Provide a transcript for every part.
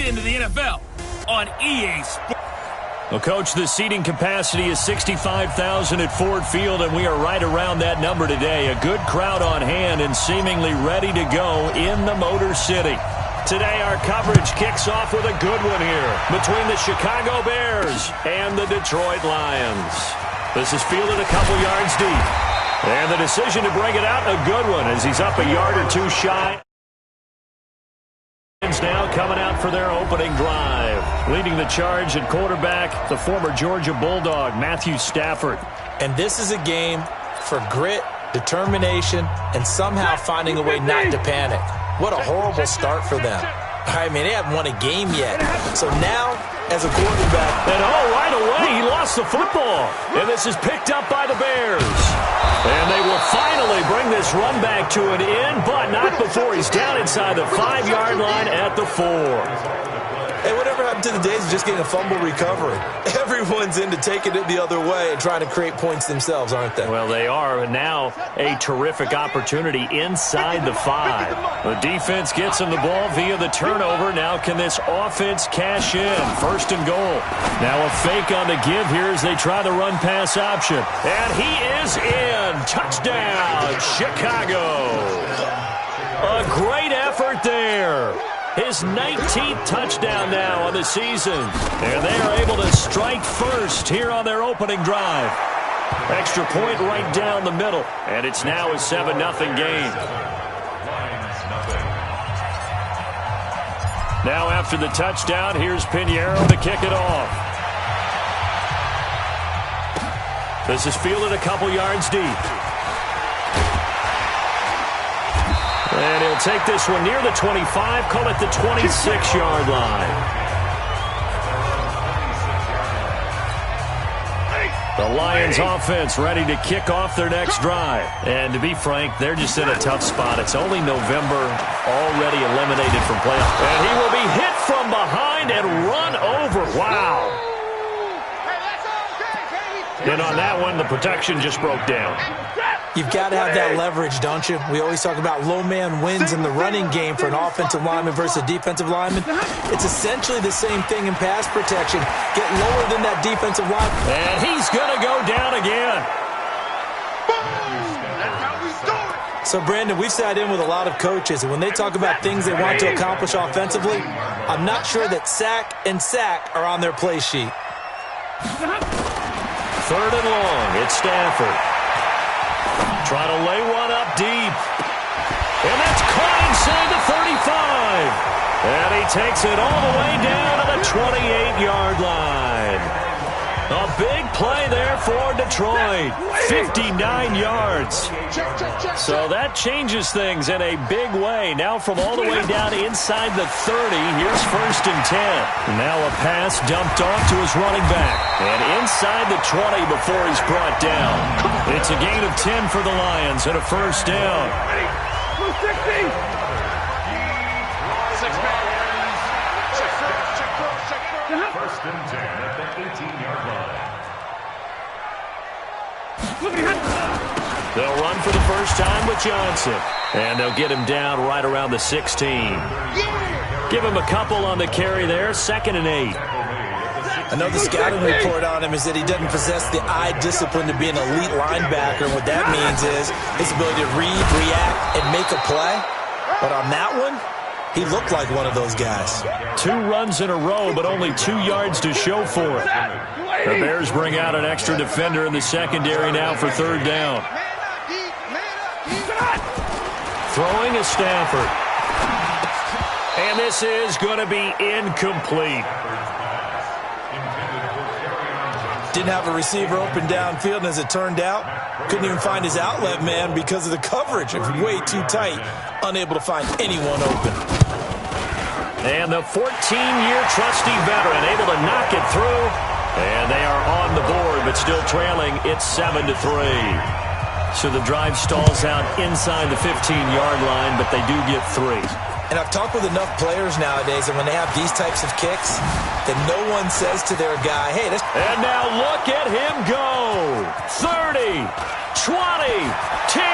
into the NFL on EA Sports. Well, Coach, the seating capacity is 65,000 at Ford Field, and we are right around that number today. A good crowd on hand and seemingly ready to go in the Motor City. Today, our coverage kicks off with a good one here between the Chicago Bears and the Detroit Lions. This is fielded a couple yards deep. And the decision to bring it out, a good one, as he's up a yard or two shy. Now coming out for their opening drive. Leading the charge at quarterback, the former Georgia Bulldog, Matthew Stafford. And this is a game for grit, determination, and somehow finding a way not to panic. What a horrible start for them. I mean, they haven't won a game yet. So now, as a quarterback... And right away, he lost the football. And this is picked up by the Bears. And they will finally bring this run back to an end, but not before he's down inside the 5-yard line at the 4. Hey, whatever happened to the days of just getting a fumble recovery? Everyone's into taking it the other way and trying to create points themselves, aren't they? Well, they are, and now a terrific opportunity inside the 5. The defense gets him the ball via the turnover. Now can this offense cash in? 1st and goal. Now a fake on the give here as they try the run-pass option. And he is in. Touchdown, Chicago. A great effort there. His 19th touchdown now on the season. And they are able to strike first here on their opening drive. Extra point right down the middle. And it's now a 7-0 game. Now after the touchdown, here's Pinheiro to kick it off. This is fielded a couple yards deep. And he'll take this one near the 25, call it the 26-yard line. The Lions offense ready to kick off their next drive. And to be frank, they're just in a tough spot. It's only November, already eliminated from playoffs. And he will be hit from behind and run over. Wow. And on that one, the protection just broke down. You've got to have that leverage, don't you? We always talk about low man wins in the running game for an offensive lineman versus a defensive lineman. It's essentially the same thing in pass protection. Get lower than that defensive line. And he's going to go down again. So, Brandon, we've sat in with a lot of coaches, and when they talk about things they want to accomplish offensively, I'm not sure that sack and sack are on their play sheet. 3rd and long. It's Stafford. Trying to lay one up deep. And that's caught inside the 35. And he takes it all the way down to the 28-yard line. A big play there for Detroit. 59 yards. So that changes things in a big way. Now from all the way down inside the 30, here's 1st and 10. Now a pass dumped off to his running back. And inside the 20 before he's brought down. It's a gain of 10 for the Lions and a 1st down. 1st and 10 at the 18-yard line. They'll run for the first time with Johnson. And they'll get him down right around the 16. Give him a couple on the carry there. 2nd and 8. I know the scouting report on him is that he doesn't possess the eye discipline to be an elite linebacker. And what that means is his ability to read, react, and make a play. But on that one, he looked like one of those guys. 2 runs in a row, but only 2 yards to show for it. The Bears bring out an extra defender in the secondary now for 3rd down. Throwing is Stafford. And this is going to be incomplete. Didn't have a receiver open downfield, and as it turned out, couldn't even find his outlet man because of the coverage. It was way too tight, unable to find anyone open. And the 14-year trusty veteran able to knock it through. And they are on the board, but still trailing. It's 7-3. So the drive stalls out inside the 15-yard line, but they do get 3. And I've talked with enough players nowadays, and when they have these types of kicks, that no one says to their guy, hey, this... And now look at him go. 30, 20, 10,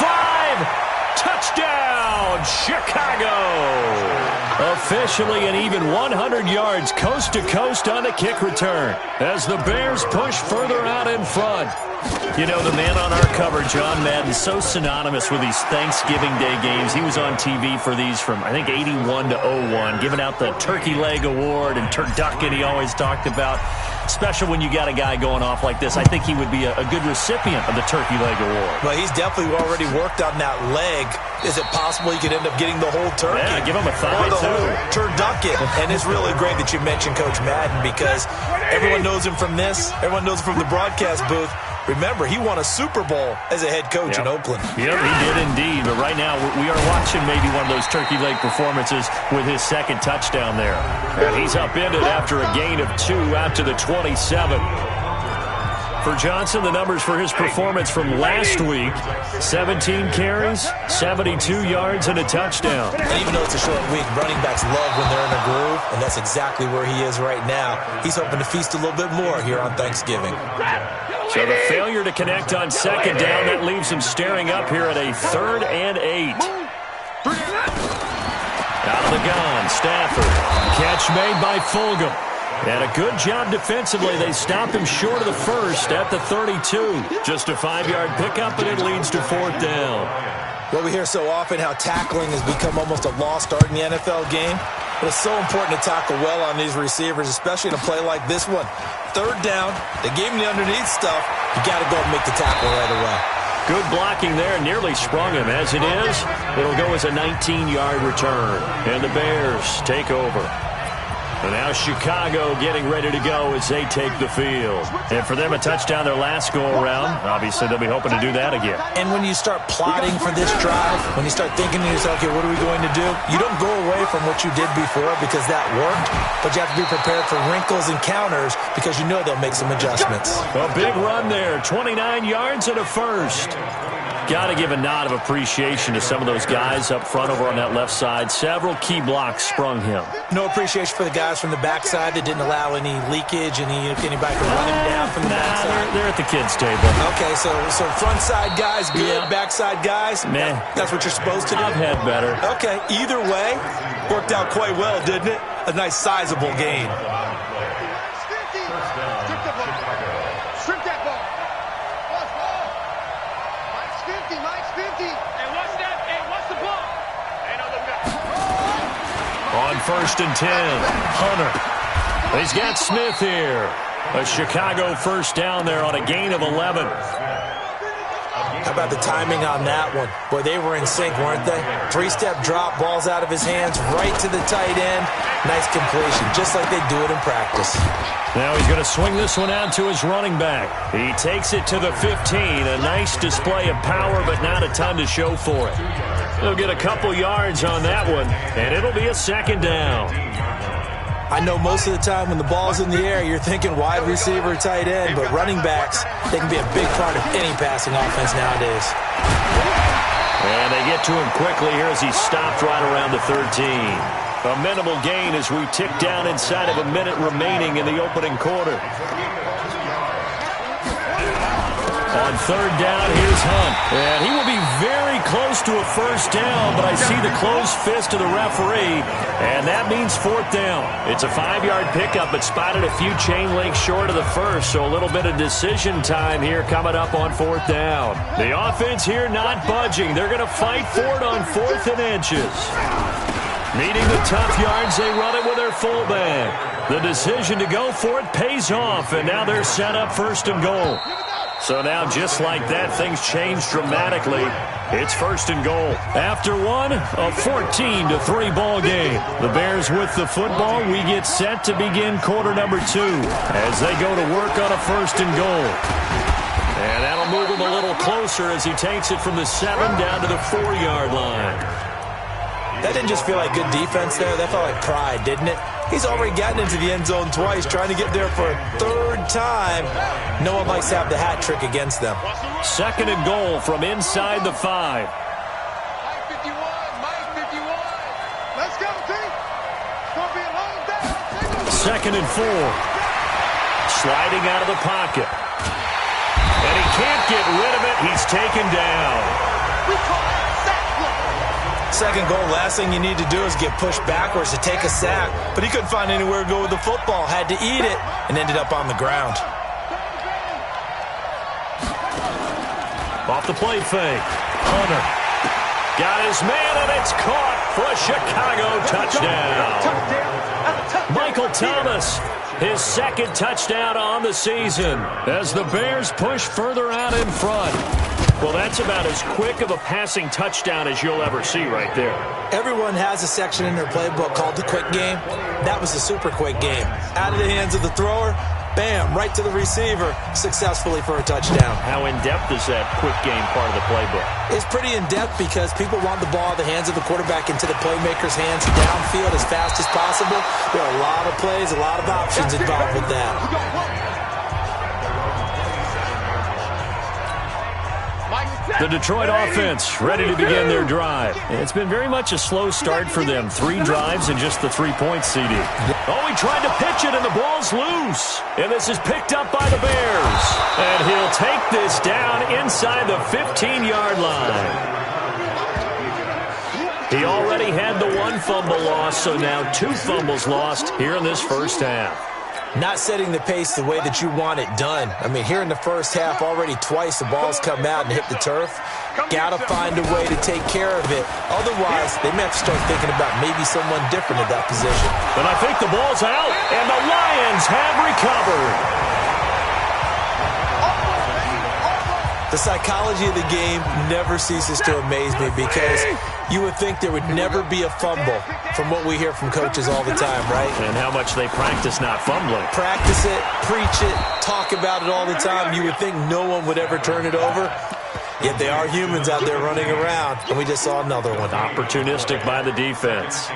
5, Touchdown, Chicago! Officially an even 100 yards coast to coast on the kick return as the Bears push further out in front. You know, the man on our cover, John Madden, so synonymous with these Thanksgiving Day games. He was on TV for these from, I think, 81 to 01, giving out the Turkey Leg Award and turducken he always talked about. Special when you got a guy going off like this. I think he would be a good recipient of the Turkey Leg Award. Well, he's definitely already worked on that leg. Is it possible he could end up getting the whole turkey? Yeah, give him a thigh, or the too. whole turducken. And it's really great that you mentioned Coach Madden because everyone knows him from this. Everyone knows him from the broadcast booth. Remember, he won a Super Bowl as a head coach in Oakland. Yep, he did indeed. But right now, we are watching maybe one of those turkey leg performances with his second touchdown there. And he's upended after a gain of 2 out to the 27. For Johnson, the numbers for his performance from last week, 17 carries, 72 yards, and a touchdown. And even though it's a short week, running backs love when they're in a groove, and that's exactly where he is right now. He's hoping to feast a little bit more here on Thanksgiving. So the failure to connect on second down, that leaves him staring up here at a 3rd and 8. Out of the gun, Stafford. Catch made by Fulgham. And a good job defensively. They stop him short of the first at the 32. Just a 5-yard pickup, and it leads to 4th down. Well, we hear so often how tackling has become almost a lost art in the NFL game. But it's so important to tackle well on these receivers, especially in a play like this one. 3rd down, they gave him the underneath stuff. You got to go and make the tackle right away. Good blocking there, nearly sprung him. As it is, it'll go as a 19-yard return. And the Bears take over. And now Chicago getting ready to go as they take the field. And for them, a touchdown their last go-around. Obviously, they'll be hoping to do that again. And when you start plotting for this drive, when you start thinking to yourself, okay, what are we going to do? You don't go away from what you did before because that worked, but you have to be prepared for wrinkles and counters because you know they'll make some adjustments. A big run there, 29 yards and a first. Got to give a nod of appreciation to some of those guys up front over on that left side. Several key blocks sprung him. No appreciation for the guys from the backside that didn't allow any leakage, anybody from running down from the backside. They're at the kids' table. Okay, so front side guys good, backside guys, man, that's what you're supposed to do. I've had better. Okay, either way, worked out quite well, didn't it? A nice sizable gain. On 1st and 10, Hunter. He's got Smith here. A Chicago first down there on a gain of 11. How about the timing on that one? Boy, they were in sync, weren't they? 3-step drop, balls out of his hands, right to the tight end. Nice completion, just like they do it in practice. Now he's going to swing this one out to his running back. He takes it to the 15. A nice display of power, but not a ton to show for it. He'll get a couple yards on that one, and it'll be a 2nd down. I know most of the time when the ball's in the air, you're thinking wide receiver, tight end, but running backs, they can be a big part of any passing offense nowadays. And they get to him quickly here as he stopped right around the 13. A minimal gain as we tick down inside of a minute remaining in the opening quarter. On 3rd down, here's Hunt. And he will be very close to a first down, but I see the closed fist of the referee, and that means 4th down. It's a 5-yard pickup, but spotted a few chain links short of the first, so a little bit of decision time here coming up on 4th down. The offense here not budging. They're going to fight for it on 4th and inches. Needing the tough yards, they run it with their fullback. The decision to go for it pays off, and now they're set up 1st and goal. So now, just like that, things change dramatically. It's 1st and goal. After one, a 14-3 ball game. The Bears with the football. We get set to begin quarter number 2 as they go to work on a 1st and goal. And that'll move him a little closer as he takes it from the 7 down to the 4-yard line. That didn't just feel like good defense there. That felt like pride, didn't it? He's already gotten into the end zone twice, trying to get there for a 3rd time. No one likes to have the hat trick against them. 2nd and goal from inside the 5. Mike 51, Mike 51. Let's go, team. It's going to be a long day. 2nd and 4. Sliding out of the pocket. And he can't get rid of it. He's taken down. We call that sack block. Second goal, last thing you need to do is get pushed backwards to take a sack. But he couldn't find anywhere to go with the football. Had to eat it and ended up on the ground. Off the play fake. Hunter got his man, and it's caught for a Chicago touchdown. Michael Thomas, his second touchdown on the season as the Bears push further out in front. Well, that's about as quick of a passing touchdown as you'll ever see right there. Everyone has a section in their playbook called the quick game. That was a super quick game. Out of the hands of the thrower, bam, right to the receiver, successfully for a touchdown. How in-depth is that quick game part of the playbook? It's pretty in-depth because people want the ball in the hands of the quarterback into the playmaker's hands downfield as fast as possible. There are a lot of plays, a lot of options involved with that. The Detroit offense ready to begin their drive. It's been very much a slow start for them. 3 drives and just the 3-point CD. Oh, he tried to pitch it, and the ball's loose. And this is picked up by the Bears. And he'll take this down inside the 15-yard line. He already had the 1 fumble loss, so now 2 fumbles lost here in this first half. Not setting the pace the way that you want it done. I mean, here in the first half, already twice the ball's come out and hit the turf. Got to find a way to take care of it. Otherwise, they may have to start thinking about maybe someone different at that position. But I think the ball's out, and the Lions have recovered. The psychology of the game never ceases to amaze me because you would think there would never be a fumble from what we hear from coaches all the time, right? And how much they practice not fumbling. Practice it, preach it, talk about it all the time. You would think no one would ever turn it over. Yet they are humans out there running around, and we just saw another one. Opportunistic by the defense.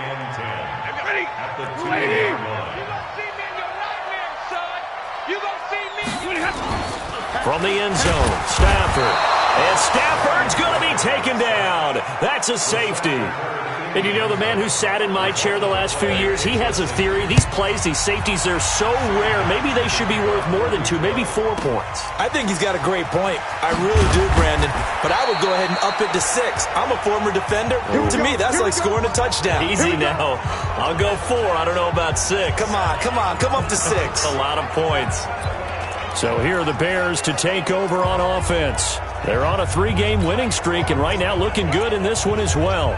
From the end zone, Stafford. And Stafford's going to be taken down. That's a safety. And you know, the man who sat in my chair the last few years, he has a theory. These plays, these safeties, they're so rare. Maybe they should be worth more than 2, maybe 4 points. I think he's got a great point. I really do, Brandon. But I would go ahead and up it to 6. I'm a former defender. To me, that's like scoring a touchdown. Easy now. I'll go 4. I don't know about 6. Come on. Come up to 6. That's a lot of points. So here are the Bears to take over on offense. They're on a 3-game winning streak, and right now looking good in this one as well.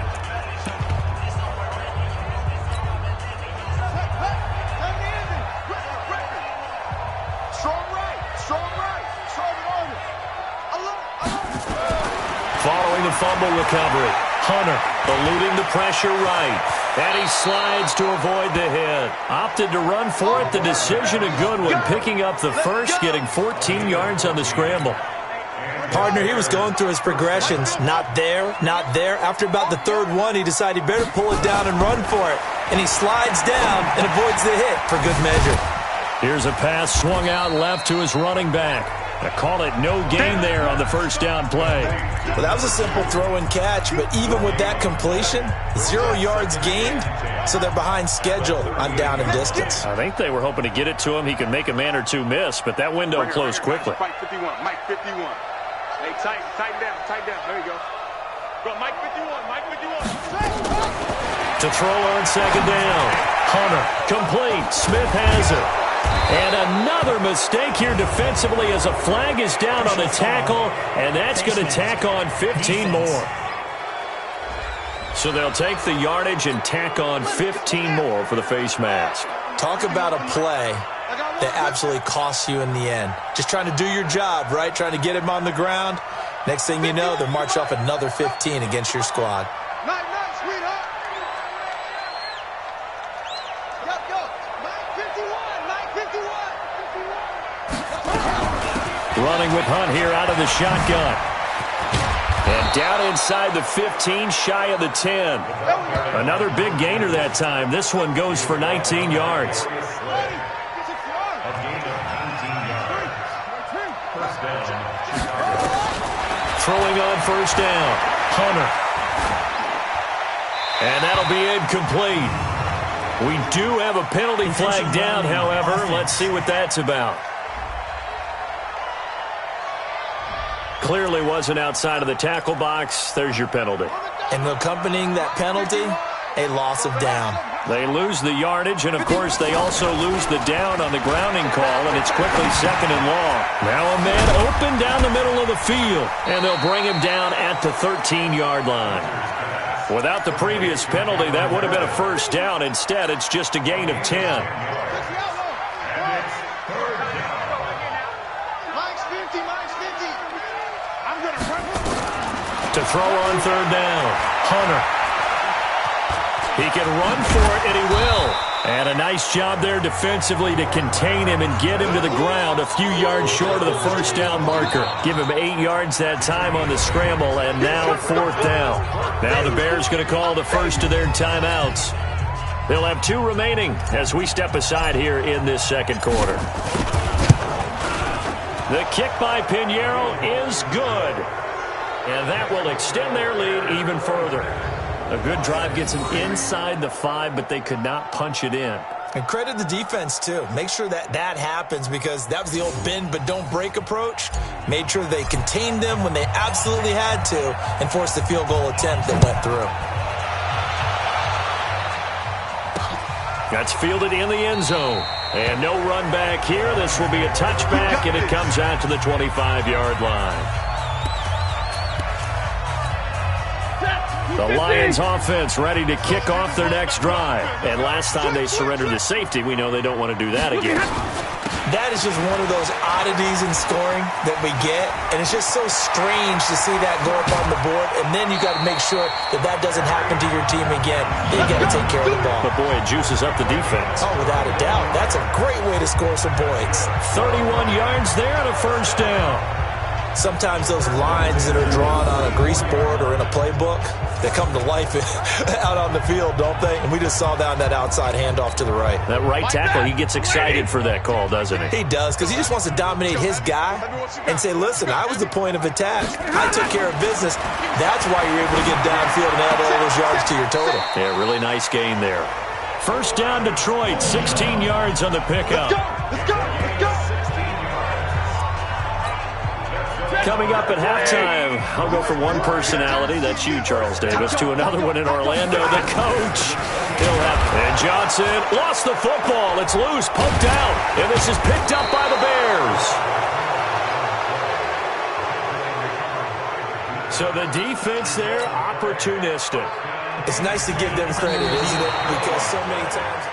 Following the fumble recovery, Hunter eluding the pressure right. And he slides to avoid the hit. Opted to run for it. The decision a good one. Picking up the first, getting 14 yards on the scramble. Partner, he was going through his progressions. Not there, not there. After about the 3rd one, he decided he better pull it down and run for it. And he slides down and avoids the hit for good measure. Here's a pass swung out left to his running back. I call it no gain there on the first down play. Well, that was a simple throw and catch, but even with that completion, 0 yards gained, so they're behind schedule on down and distance. I think they were hoping to get it to him. He could make a man or 2 miss, but that window closed quickly. Mike 51, Mike 51. Hey, tighten down. There you go. Go, Mike 51, Mike 51. To throw on second down. Hunter, complete. Smith has it. And another mistake here defensively as a flag is down on the tackle, and that's going to tack on 15 more. So they'll take the yardage and tack on 15 more for the face mask. Talk about a play that absolutely costs you in the end. Just trying to do your job, right? Trying to get him on the ground. Next thing you know, they'll march off another 15 against your squad. Running with Hunt here out of the shotgun. And down inside the 15, shy of the 10. Another big gainer that time. This one goes for 19 yards. Throwing on first down. Hunter. And that'll be incomplete. We do have a penalty flag down, however. Let's see what that's about. Clearly wasn't outside of the tackle box. There's your penalty. And accompanying that penalty, a loss of down. They lose the yardage, and, of course, they also lose the down on the grounding call, and it's quickly 2nd and long. Now a man open down the middle of the field, and they'll bring him down at the 13-yard line. Without the previous penalty, that would have been a first down. Instead, it's just a gain of 10. To throw on 3rd down, Hunter. He can run for it, and he will. And a nice job there defensively to contain him and get him to the ground a few yards short of the first down marker. Give him 8 yards that time on the scramble, and now 4th down. Now the Bears going to call the first of their timeouts. They'll have 2 remaining as we step aside here in this second quarter. The kick by Pinheiro is good. And that will extend their lead even further. A good drive gets them inside the 5, but they could not punch it in. And credit the defense, too. Make sure that happens, because that was the old bend but don't break approach. Made sure they contained them when they absolutely had to and forced the field goal attempt that went through. That's fielded in the end zone. And no run back here. This will be a touchback, and it comes out to the 25-yard line. The Lions offense ready to kick off their next drive. And last time they surrendered the safety, we know they don't want to do that again. That is just one of those oddities in scoring that we get. And it's just so strange to see that go up on the board. And then you got to make sure that doesn't happen to your team again. Then you got to take care of the ball. But boy, it juices up the defense. Oh, without a doubt. That's a great way to score some points. 31 yards there and a first down. Sometimes those lines that are drawn on a grease board or in a playbook, they come to life out on the field, don't they? And we just saw that on that outside handoff to the right. That right tackle, he gets excited for that call, doesn't he? He does, because he just wants to dominate his guy and say, listen, I was the point of attack. I took care of business. That's why you're able to get downfield and add all those yards to your total. Yeah, really nice gain there. First down, Detroit, 16 yards on the pickup. Let's go! Let's go! Coming up at halftime, I'll go from one personality, that's you, Charles Davis, to another one in Orlando, the coach. And Johnson lost the football. It's loose, poked out, and this is picked up by the Bears. So the defense there, opportunistic. It's nice to give them credit, isn't it? Because so many times...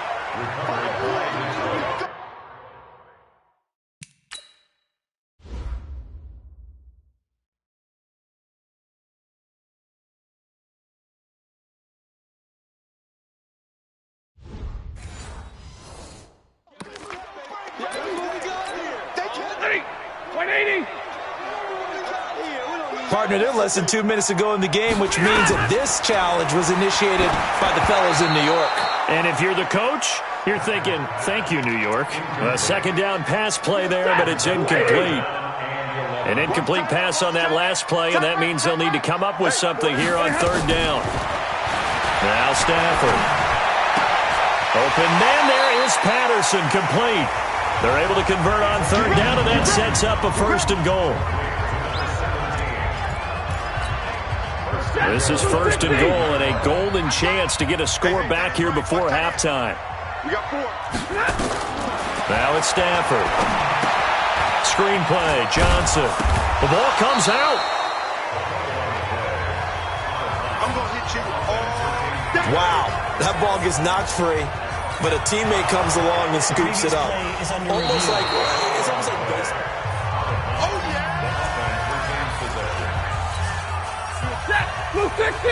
Partner, they're less than 2 minutes ago in the game, which means that this challenge was initiated by the fellows in New York. And if you're the coach, you're thinking, thank you, New York. A second down pass play there, but it's incomplete. An incomplete pass on that last play, and that means they'll need to come up with something here on 3rd down. Now Stafford. Open man, there is Patterson, complete. They're able to convert on 3rd down, and that sets up a 1st and goal. This is 1st and goal and a golden chance to get a score back here before halftime. We got 4. Now it's Stafford. Screenplay, Johnson. The ball comes out. I'm going to hit you all day. Wow, that ball gets knocked free, but a teammate comes along and scoops it up. It's almost like baseball. Oh, yeah. Blue 60.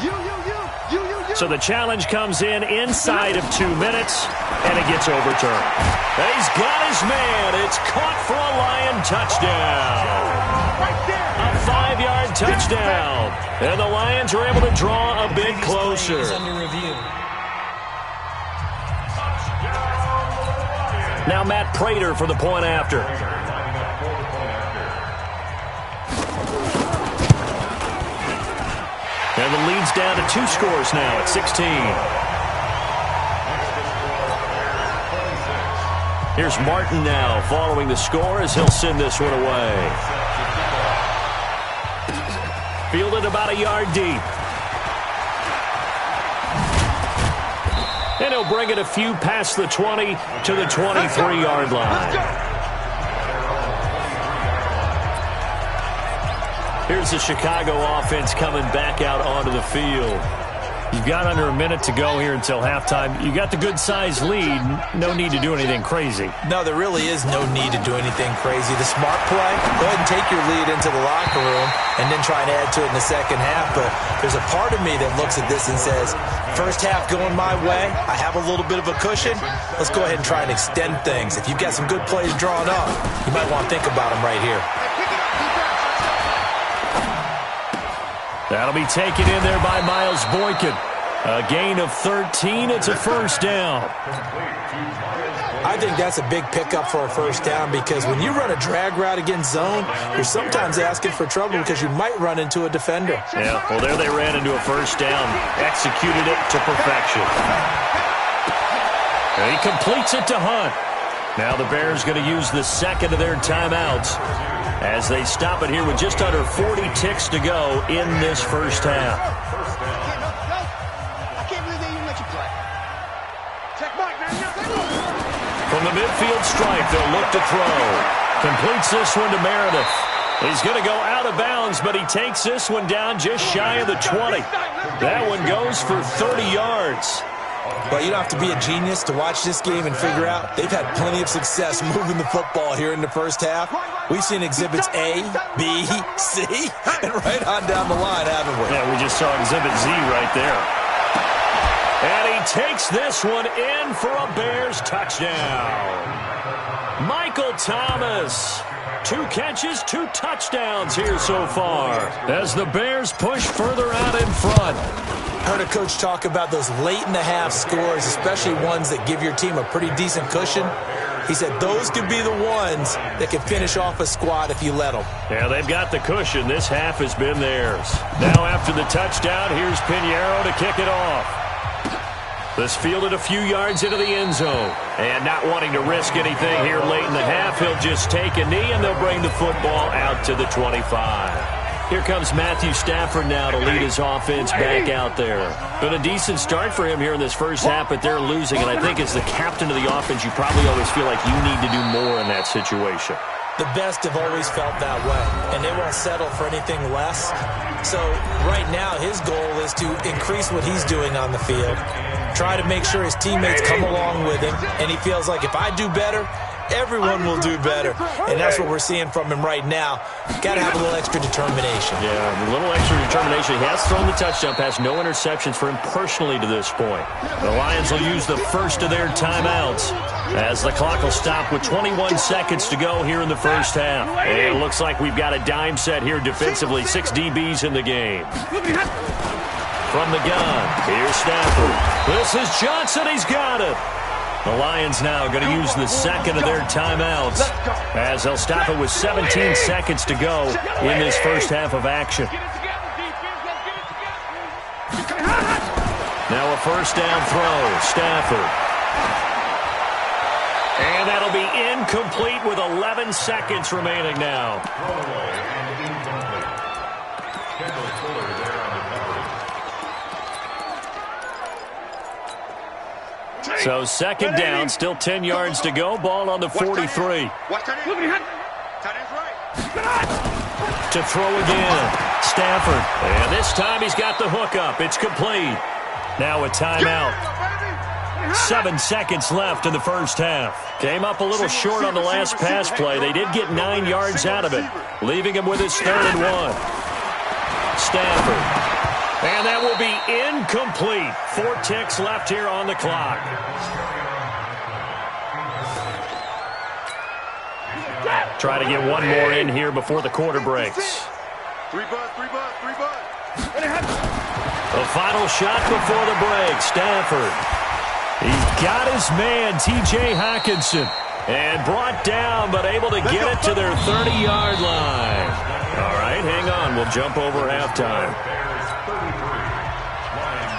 You. So the challenge comes in inside of 2 minutes, and it gets overturned. He's got his man. It's caught for a Lion touchdown. A 5-yard touchdown. And the Lions are able to draw a bit closer. Now Matt Prater for the point after. And the lead's down to 2 scores now at 16. Here's Martin now following the score as he'll send this one away. Fielded about a yard deep. And he'll bring it a few past the 20 to the 23-yard line. Here's the Chicago offense coming back out onto the field. You've got under a minute to go here until halftime. You got the good-sized lead. No need to do anything crazy. No, there really is no need to do anything crazy. The smart play, go ahead and take your lead into the locker room and then try and add to it in the second half. But there's a part of me that looks at this and says, first half going my way, I have a little bit of a cushion. Let's go ahead and try and extend things. If you've got some good plays drawn up, you might want to think about them right here. That'll be taken in there by Miles Boykin. A gain of 13. It's a first down. I think that's a big pickup for a first down because when you run a drag route against zone, you're sometimes asking for trouble because you might run into a defender. Yeah, well, there they ran into a first down. Executed it to perfection. And he completes it to Hunt. Now the Bears going to use the second of their timeouts as they stop it here with just under 40 ticks to go in this first half. I can't believe they even let you play. Check Mike, man. From the midfield stripe, they'll look to throw. Completes this one to Meredith. He's going to go out of bounds, but he takes this one down just shy of the 20. That one goes for 30 yards. But you don't have to be a genius to watch this game and figure out they've had plenty of success moving the football here in the first half. We've seen exhibits A, B, C, and right on down the line, haven't we? Yeah, we just saw exhibit Z right there. And he takes this one in for a Bears touchdown. Michael Thomas. 2 catches, 2 touchdowns here so far as the Bears push further out in front. Heard a coach talk about those late-in-the-half scores, especially ones that give your team a pretty decent cushion. He said those could be the ones that can finish off a squad if you let them. Yeah, they've got the cushion. This half has been theirs. Now after the touchdown, here's Pinheiro to kick it off. This fielded a few yards into the end zone. And not wanting to risk anything here late in the half, he'll just take a knee and they'll bring the football out to the 25. Here comes Matthew Stafford now to lead his offense back out there. Been a decent start for him here in this first half, but they're losing. And I think as the captain of the offense, you probably always feel like you need to do more in that situation. The best have always felt that way, and they won't settle for anything less. So right now his goal is to increase what he's doing on the field, try to make sure his teammates come along with him, and he feels like if I do better, everyone will do better. And that's what we're seeing from him right now. Got to have a little extra determination. Yeah, a little extra determination. He has thrown the touchdown pass. No interceptions for him personally to this point. The Lions will use the first of their timeouts as the clock will stop with 21 seconds to go here in the first half. And it looks like we've got a dime set here defensively. 6 DBs in the game. From the gun, here's Stafford. This is Johnson. He's got it. The Lions now going to use the second of their timeouts as they'll stop it with 17 seconds to go in this first half of action. Now a first down throw, Stafford. And that'll be incomplete with 11 seconds remaining now. So second down, still 10 yards to go. Ball on the 43. To throw again, Stafford. And this time he's got the hook up. It's complete. Now a timeout. 7 seconds left in the first half. Came up a little short on the last pass play. They did get 9 yards out of it, leaving him with his 3rd and 1. Stafford. And that will be incomplete. 4 ticks left here on the clock. Try to get one more in here before the quarter breaks. 3 bud. The final shot before the break. Stafford. He's got his man, T.J. Hockenson. And brought down, but able to get it to their 30-yard line. All right, hang on. We'll jump over halftime.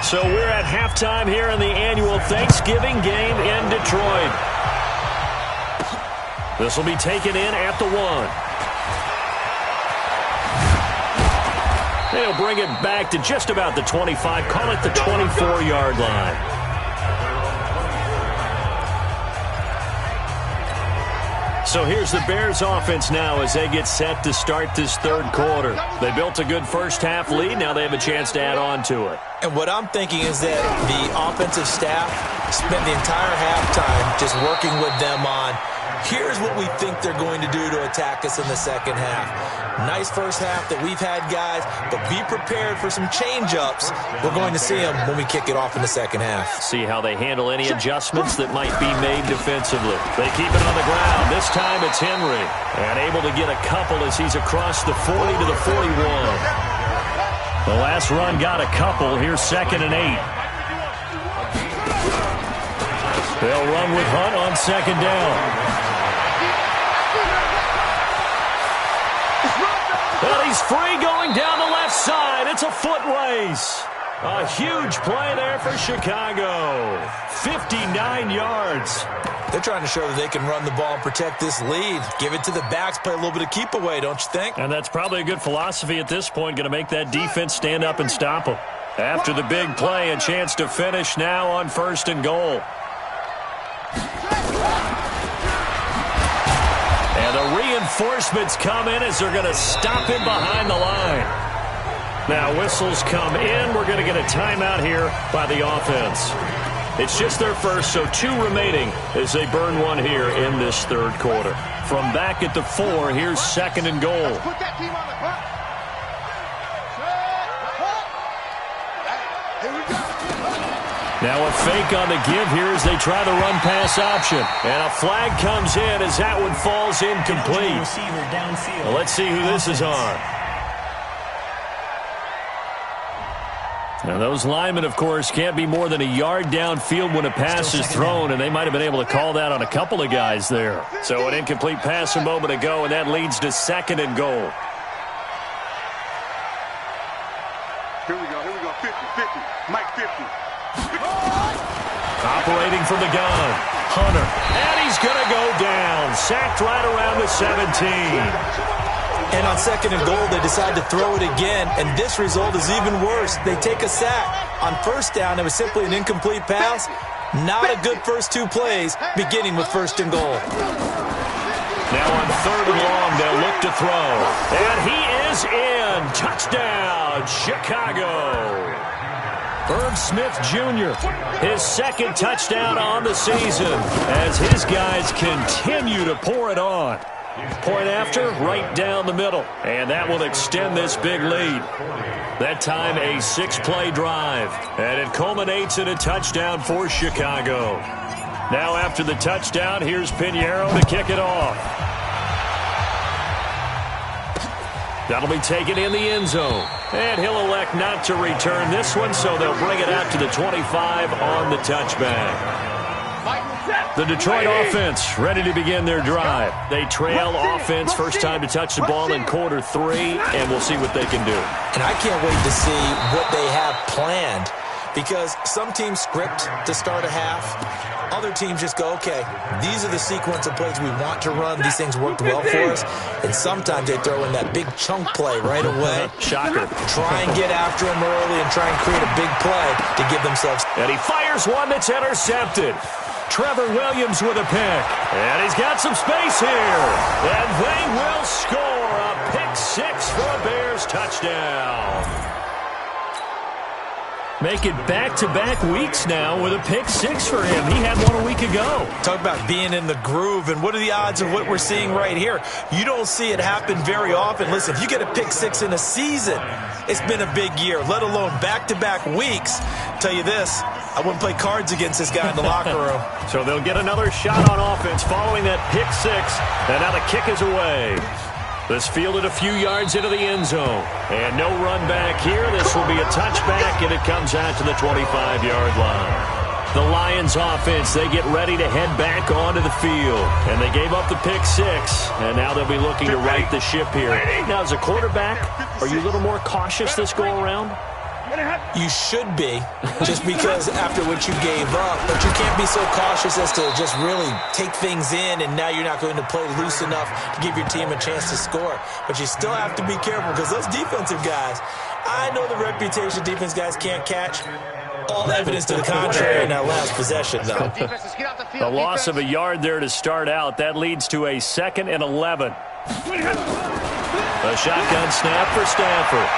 So we're at halftime here in the annual Thanksgiving game in Detroit. This will be taken in at the 1. They'll bring it back to just about the 25, call it the 24-yard line. So here's the Bears offense now as they get set to start this third quarter. They built a good first-half lead. Now they have a chance to add on to it. And what I'm thinking is that the offensive staff spent the entire halftime just working with them on, here's what we think they're going to do to attack us in the second half. Nice first half that we've had, guys, but be prepared for some change-ups. We're going to see them when we kick it off in the second half. See how they handle any adjustments that might be made defensively. They keep it on the ground. This time it's Henry. And able to get a couple as he's across the 40 to the 41. The last run got a couple. Here's 2nd and 8. They'll run with Hunt on 2nd down. Well, he's free going down the left side. It's a foot race. A huge play there for Chicago. 59 yards. They're trying to show that they can run the ball and protect this lead. Give it to the backs, play a little bit of keep away, don't you think? And that's probably a good philosophy at this point, going to make that defense stand up and stop them. After the big play, a chance to finish now on 1st and goal. And the reinforcements come in as they're going to stop him behind the line. Now whistles come in. We're going to get a timeout here by the offense. It's just their first, so 2 remaining as they burn one here in this third quarter. From back at the 4, here's 2nd and goal. Put that team on the clock. Here we go. Now a fake on the give here as they try the run-pass option. And a flag comes in as that one falls incomplete. Well, let's see who this is on. Now those linemen, of course, can't be more than a yard downfield when a pass is thrown, and they might have been able to call that on a couple of guys there. So an incomplete pass a moment ago, and that leads to 2nd and goal. Here we go. 50, 50. Mike 50. Operating from the gun, Hunter. And he's going to go down. Sacked right around the 17. And on 2nd and goal, they decide to throw it again, and this result is even worse. They take a sack. On 1st down, it was simply an incomplete pass. Not a good first 2 plays, beginning with 1st and goal. Now on 3rd and long, they'll look to throw. And he is in. Touchdown, Chicago. Herb Smith Jr., his 2nd touchdown on the season as his guys continue to pour it on. Point after, right down the middle. And that will extend this big lead. That time a 6-play drive. And it culminates in a touchdown for Chicago. Now after the touchdown, here's Pinheiro to kick it off. That'll be taken in the end zone. And he'll elect not to return this one, so they'll bring it out to the 25 on the touchback. The Detroit offense ready to begin their drive. They trail offense, first time to touch the ball in quarter 3, and we'll see what they can do. And I can't wait to see what they have planned, because some teams script to start a half. Other teams just go, okay, these are the sequence of plays we want to run. These things worked well for us. And sometimes they throw in that big chunk play right away. Shocker. Try and get after him early and try and create a big play to give themselves. And he fires one that's intercepted. Trevor Williams with a pick. And he's got some space here. And they will score a pick 6 for a Bears touchdown. Make it back-to-back weeks now with a pick 6 for him. He had one a week ago. Talk about being in the groove, and what are the odds of what we're seeing right here? You don't see it happen very often. Listen, if you get a pick 6 in a season, it's been a big year, let alone back-to-back weeks. Tell you this, I wouldn't play cards against this guy in the locker room. So they'll get another shot on offense following that pick 6, and now the kick is away. This fielded a few yards into the end zone. And no run back here. This will be a touchback, and it comes out to the 25-yard line. The Lions offense, they get ready to head back onto the field. And they gave up the pick 6, and now they'll be looking to right the ship here. Now, as a quarterback, are you a little more cautious this go-around? You should be, just because after what you gave up, but you can't be so cautious as to just really take things in, and now you're not going to play loose enough to give your team a chance to score. But you still have to be careful, because those defensive guys, I know the reputation defense guys can't catch. All evidence to the contrary in that last possession, though. The loss of a yard there to start out. That leads to a 2nd and 11. A shotgun snap for Stafford.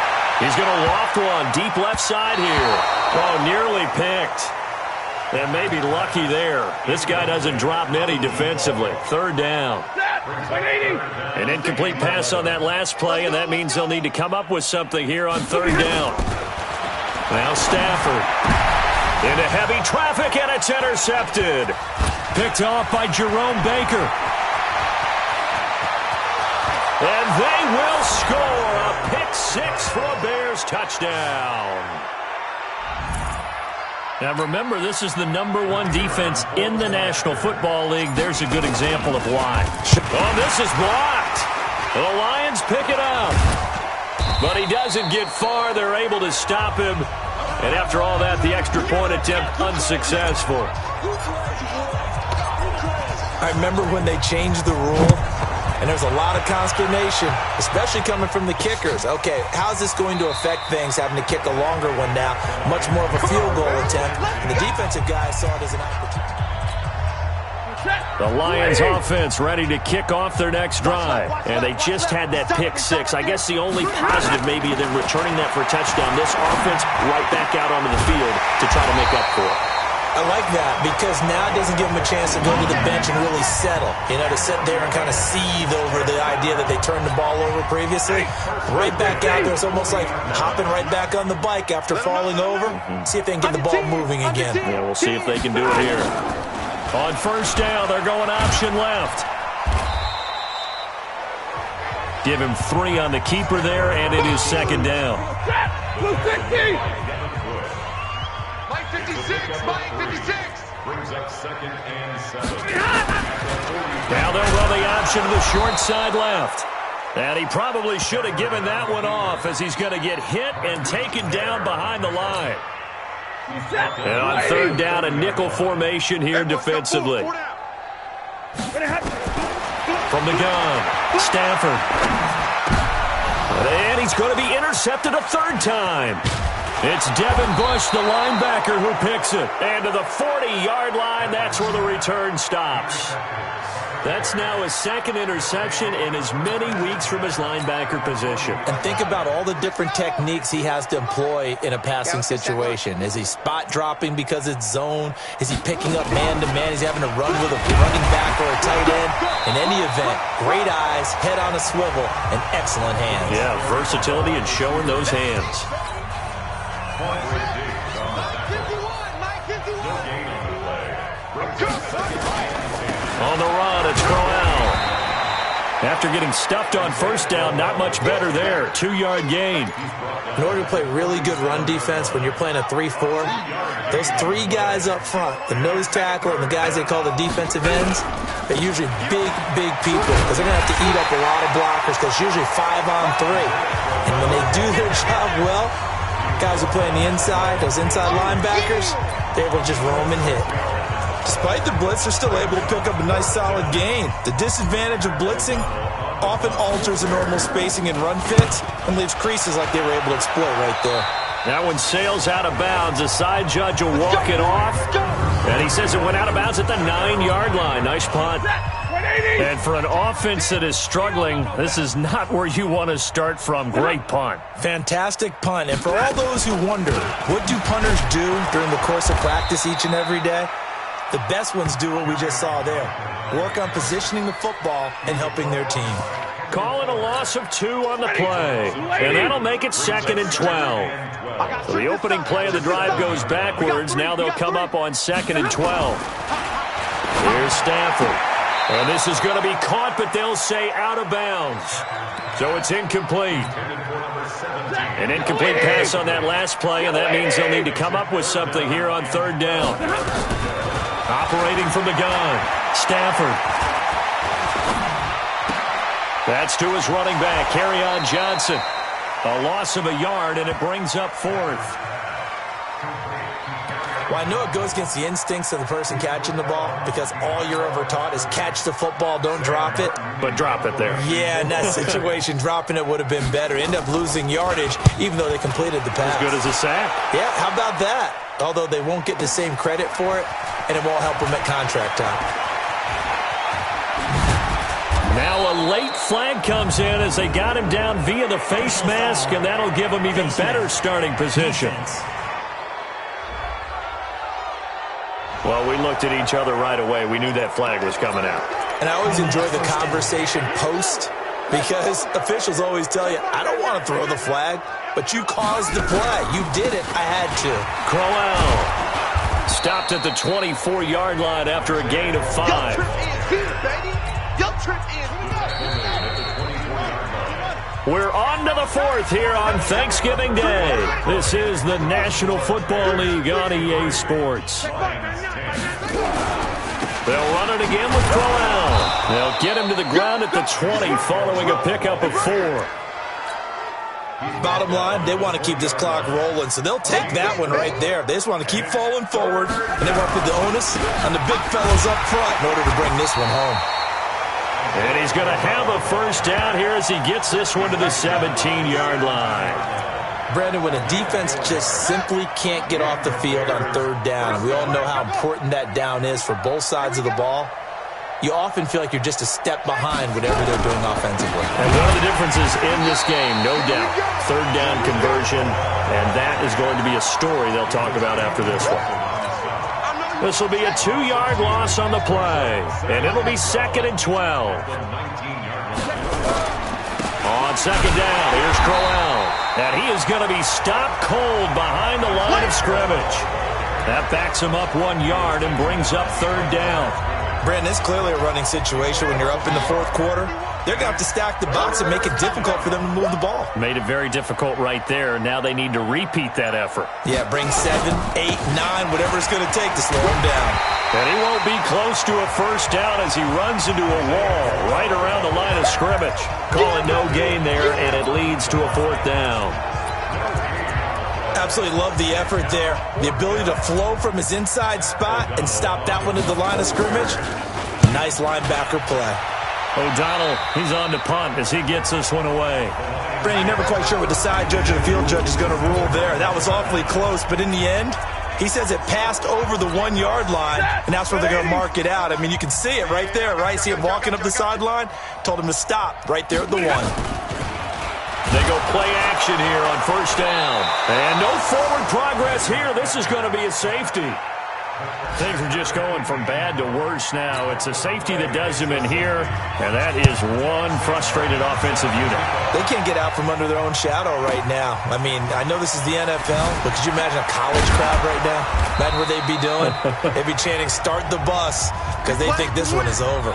He's going to loft one deep left side here. Oh, nearly picked. And maybe lucky there. This guy doesn't drop many defensively. 3rd down. An incomplete pass on that last play, and that means they'll need to come up with something here on 3rd down. Now Stafford into heavy traffic, and it's intercepted. Picked off by Jerome Baker. And they will score a pick 6 for a Bears touchdown. Now remember, this is the #1 defense in the National Football League. There's a good example of why. Oh, this is blocked. The Lions pick it up. But he doesn't get far. They're able to stop him. And after all that, the extra point attempt unsuccessful. I remember when they changed the rule, and there was a lot of consternation, especially coming from the kickers. Okay, how's this going to affect things, having to kick a longer one now, much more of a field goal attempt, and the defensive guys saw it as an opportunity. The Lions offense ready to kick off their next drive. And they just had that pick 6. I guess the only positive maybe than returning that for a touchdown. This offense right back out onto the field to try to make up for it. I like that because now it doesn't give them a chance to go to the bench and really settle. You know, to sit there and kind of seethe over the idea that they turned the ball over previously. Right back out there. It's almost like hopping right back on the bike after falling over. See if they can get the ball moving again. Yeah, we'll see if they can do it here. On 1st down, they're going option left. Give him 3 on the keeper there, and it is 2nd down. Mike 56, Mike 56. Brings up 2nd and 7. Now they'll run the option to the short side left. And he probably should have given that one off as he's going to get hit and taken down behind the line. And on 3rd down, a nickel formation here defensively. From the gun, Stafford. And he's going to be intercepted a 3rd time. It's Devin Bush, the linebacker, who picks it. And to the 40-yard line, that's where the return stops. That's now his 2nd interception in as many weeks from his linebacker position. And think about all the different techniques he has to employ in a passing situation. Is he spot dropping because it's zone? Is he picking up man-to-man? Is he having to run with a running back or a tight end? In any event, great eyes, head on a swivel, and excellent hands. Yeah, versatility and showing those hands. On the run, it's Crowell. After getting stuffed on 1st down, not much better there. 2-yard gain. In order to play really good run defense when you're playing a 3-4, those 3 guys up front, the nose tackle and the guys they call the defensive ends, they're usually big people because they're going to have to eat up a lot of blockers because it's usually 5-on-3. And when they do their job well, guys who play on the inside, those inside linebackers, they're able to just roam and hit. Despite the blitz, they're still able to pick up a nice solid gain. The disadvantage of blitzing often alters the normal spacing and run fits and leaves creases like they were able to exploit right there. That one sails out of bounds. The side judge will walk it off. And he says it went out of bounds at the 9-yard line. Nice punt. And for an offense that is struggling, this is not where you want to start from. Great punt. Fantastic punt. And for all those who wonder, what do punters do during the course of practice each and every day? The best ones do what we just saw there. Work on positioning the football and helping their team. Calling a loss of 2 on the play. And that'll make it 2nd and 12. So the opening play of the drive goes backwards. Now they'll come up on 2nd and 12. Here's Stafford. And this is going to be caught, but they'll say out of bounds. So it's incomplete. An incomplete pass on that last play, and that means they'll need to come up with something here on 3rd down. Operating from the gun, Stafford. That's to his running back, Kerryon Johnson. A loss of a yard, and it brings up 4th. Well, I know it goes against the instincts of the person catching the ball because all you're ever taught is catch the football, don't drop it. But drop it there. Yeah, in that situation, dropping it would have been better. End up losing yardage, even though they completed the pass. As good as a sack. Yeah, how about that? Although they won't get the same credit for it, and it won't help them at contract time. Now a late flag comes in as they got him down via the face mask, and that'll give him even better starting position. Well, we looked at each other right away. We knew that flag was coming out. And I always enjoy the conversation post because officials always tell you, I don't want to throw the flag, but you caused the play. You did it. I had to. Crowell stopped at the 24-yard line after a gain of 5. Yo, trip in here, baby. Yo, trip in. We're on to the 4th here on Thanksgiving Day. This is the National Football League on EA Sports. They'll run it again with Crowell. They'll get him to the ground at the 20 following a pickup of 4. Bottom line, they want to keep this clock rolling, so they'll take that one right there. They just want to keep falling forward, and they want to put the onus on the big fellas up front in order to bring this one home. And he's going to have a first down here as he gets this one to the 17-yard line. Brandon, when a defense just simply can't get off the field on 3rd down, and we all know how important that down is for both sides of the ball, you often feel like you're just a step behind whatever they're doing offensively. And one of the differences in this game, no doubt, 3rd down conversion, and that is going to be a story they'll talk about after this one. This will be a 2-yard loss on the play, and it'll be 2nd and 12. On 2nd down, here's Crowell, and he is going to be stopped cold behind the line of scrimmage. That backs him up 1 yard and brings up 3rd down. Brandon, it's clearly a running situation when you're up in the 4th quarter. They're going to have to stack the box and make it difficult for them to move the ball. Made it very difficult right there. Now they need to repeat that effort. Yeah, bring 7, 8, 9, whatever it's going to take to slow him down. And he won't be close to a first down as he runs into a wall right around the line of scrimmage. Calling no gain there, and it leads to a 4th down. Absolutely love the effort there. The ability to flow from his inside spot and stop that one at the line of scrimmage. Nice linebacker play. O'Donnell, he's on to punt as he gets this one away. Brandon, you're never quite sure what the side judge or the field judge is going to rule there. That was awfully close, but in the end, he says it passed over the 1-yard line, and that's where they're going to mark it out. I mean, you can see it right there, right? See him walking up the sideline? Told him to stop right there at the 1. They go play action here on 1st down. And no forward progress here. This is going to be a safety. Things are just going from bad to worse now. It's a safety that does them in here, and that is one frustrated offensive unit. They can't get out from under their own shadow right now. I mean, I know this is the NFL, but could you imagine a college crowd right now? Imagine what they'd be doing. They'd be chanting, "Start the bus," because they think this one is over.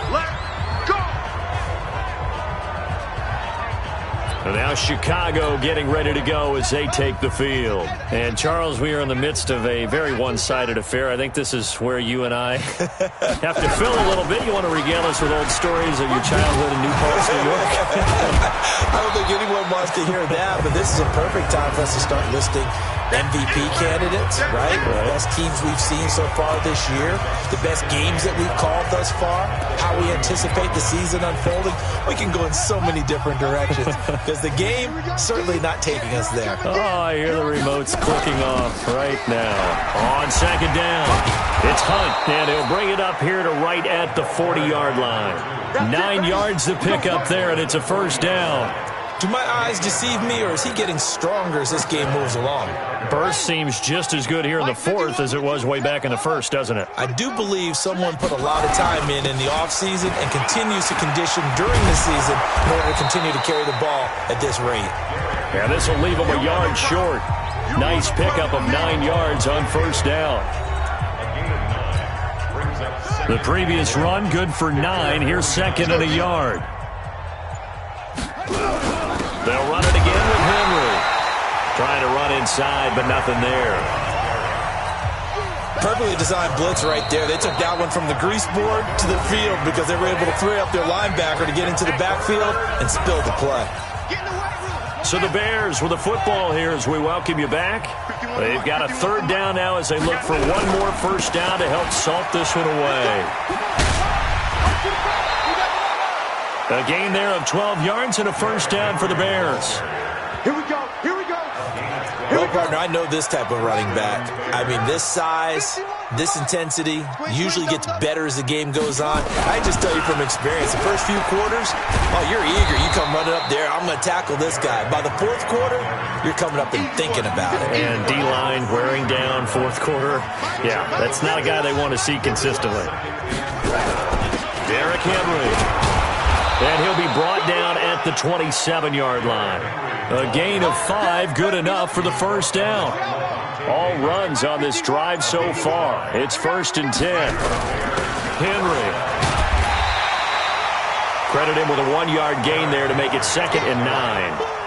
And now Chicago getting ready to go as they take the field. And, Charles, we are in the midst of a very one-sided affair. I think this is where you and I have to fill a little bit. You want to regale us with old stories of your childhood in New Paltz, New York? I don't think anyone wants to hear that, but this is a perfect time for us to start listing MVP candidates, right? The best teams we've seen so far this year, the best games that we've called thus far, how we anticipate the season unfolding. We can go in so many different directions because the game certainly not taking us there. Oh, I hear the remotes clicking off right now. On 2nd down, it's Hunt, and he'll bring it up here to right at the 40-yard line. 9 yards to pick up there, and it's a 1st down. Do my eyes deceive me, or is he getting stronger as this game moves along? Burst seems just as good here in the 4th as it was way back in the 1st, doesn't it? I do believe someone put a lot of time in the offseason and continues to condition during the season in order to continue to carry the ball at this rate. Yeah, this will leave him a yard short. Nice pickup of 9 yards on 1st down. The previous run, good for 9. Here's 2nd and a yard. They'll run it again with Henry. Trying to run inside, but nothing there. Perfectly designed blitz right there. They took that one from the grease board to the field because they were able to free up their linebacker to get into the backfield and spill the play. So the Bears with the football here as we welcome you back. They've got a third down now as they look for one more first down to help salt this one away. A gain there of 12 yards and a first down for the Bears. Here we go. Here we go. Well, partner, I know this type of running back. I mean, this size, this intensity usually gets better as the game goes on. I just tell you from experience, the first few quarters, oh, you're eager. You come running up there, I'm going to tackle this guy. By the fourth quarter, you're coming up and thinking about it. And D-line wearing down fourth quarter. Yeah, that's not a guy they want to see consistently. Derrick Henry. And he'll be brought down at the 27-yard line. A gain of 5, good enough for the first down. All runs on this drive so far. It's 1st and 10. Henry. Credit him with a 1-yard gain there to make it 2nd and 9.